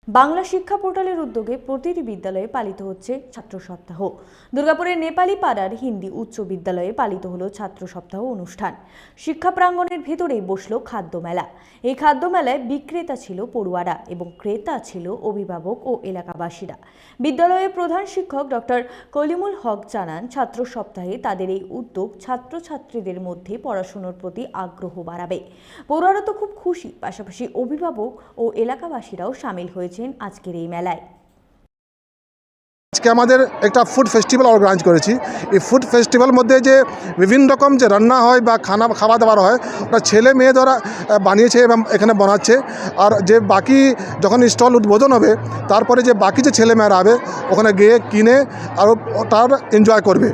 বাংলা শিক্ষা পোর্টালের উদ্যোগে প্রতিটি বিদ্যালয়ে পালিত হচ্ছে ছাত্র সপ্তাহ। দুর্গাপুরের নেপালি পাড়ার হিন্দি উচ্চ বিদ্যালয়ে পালিত হলো ছাত্র সপ্তাহ অনুষ্ঠান। শিক্ষা প্রাঙ্গণের ভেতরেই বসলো খাদ্য মেলা। এই খাদ্য মেলায় বিক্রেতা ছিল পড়ুয়ারা এবং ক্রেতা ছিল অভিভাবক ও এলাকাবাসীরা। বিদ্যালয়ের প্রধান শিক্ষক ডক্টর কলিমুল হক জানান, ছাত্র সপ্তাহে তাদের এই উদ্যোগ ছাত্রছাত্রীদের মধ্যে পড়াশোনার প্রতি আগ্রহ বাড়াবে। পড়ুয়ারা তো খুব খুশি, পাশাপাশি অভিভাবক ও এলাকাবাসীরাও সামিল হয়েছে আজকের এই মেলায়। আজকে আমাদের একটা ফুড ফেস্টিভ্যাল অর্গানাইজ করেছি। এই ফুড ফেস্টিভ্যাল মধ্যে যে বিভিন্ন রকম যে রান্না হয় বা খাওয়া দাওয়া হয়, ওটা ছেলে মেয়ে দ্বারা বানিয়েছে এবং এখানে বানাচ্ছে। আর যে বাকি যখন স্টল উদ্বোধন হবে, তারপরে যে বাকি যে ছেলে মেয়েরা হবে ওখানে গিয়ে কিনে আর তার এনজয় করবে।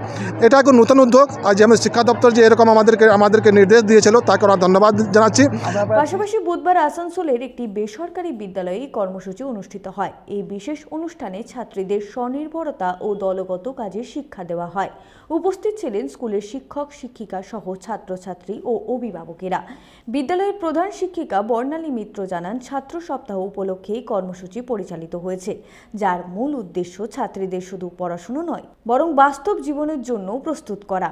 এটা একটা নতুন উদ্যোগ। আর যেমন শিক্ষা দপ্তর যে এরকম আমাদেরকে নির্দেশ দিয়েছিল, তাকে আমরা ধন্যবাদ জানাচ্ছি। পাশাপাশি বুধবার আসানসোলের একটি বেসরকারি বিদ্যালয়ে কর্মসূচি অনুষ্ঠিত হয়। এই বিশেষ অনুষ্ঠানে ছাত্রীদের স্বনির্ভরতা ও দলগত কাজে শিক্ষা দেওয়া হয়। উপস্থিত ছিলেন স্কুলের শিক্ষক শিক্ষিকা সহ ছাত্রছাত্রী ও অভিভাবকেরা। বিদ্যালয়ের প্রধান শিক্ষিকা বর্ণালী মিত্র জানান, ছাত্র সপ্তাহ উপলক্ষে কর্মসূচি পরিচালিত হয়েছে, যার মূল উদ্দেশ্য ছাত্রীদের শুধু পড়াশোনা নয়, বরং বাস্তব জীবনের জন্য প্রস্তুত করা।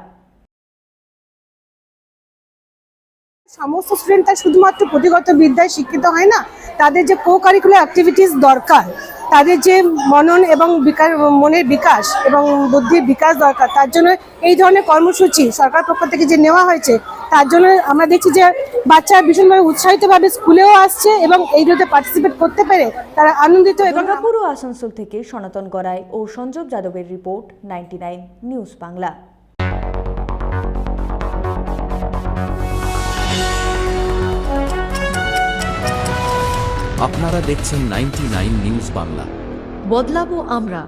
সমস্ত স্টুডেন্টরা শুধুমাত্র পুঁথিগত বিদ্যায় শিক্ষিত হয় না, তাদের যে কো কারিকুলার অ্যাক্টিভিটিস দরকার, তাদের যে মনন এবং মনের বিকাশ এবং বুদ্ধির বিকাশ দরকার, তার জন্য এই ধরনের কর্মসূচি সরকার পক্ষ থেকে যে নেওয়া হয়েছে, তার জন্য আমরা দেখছি যে বাচ্চারা ভীষণভাবে উৎসাহিতভাবে স্কুলেও আসছে এবং এইগুলোতে পার্টিসিপেট করতে পেরে তারা আনন্দিত। দুর্গাপুর ও আসানসোল থেকে সনাতন গড়াই ও সঞ্জব যাদবের রিপোর্ট, 99 নিউজ বাংলা। আপনারা দেখছেন 99 নিউজ বাংলা। বদলাবো আমরা।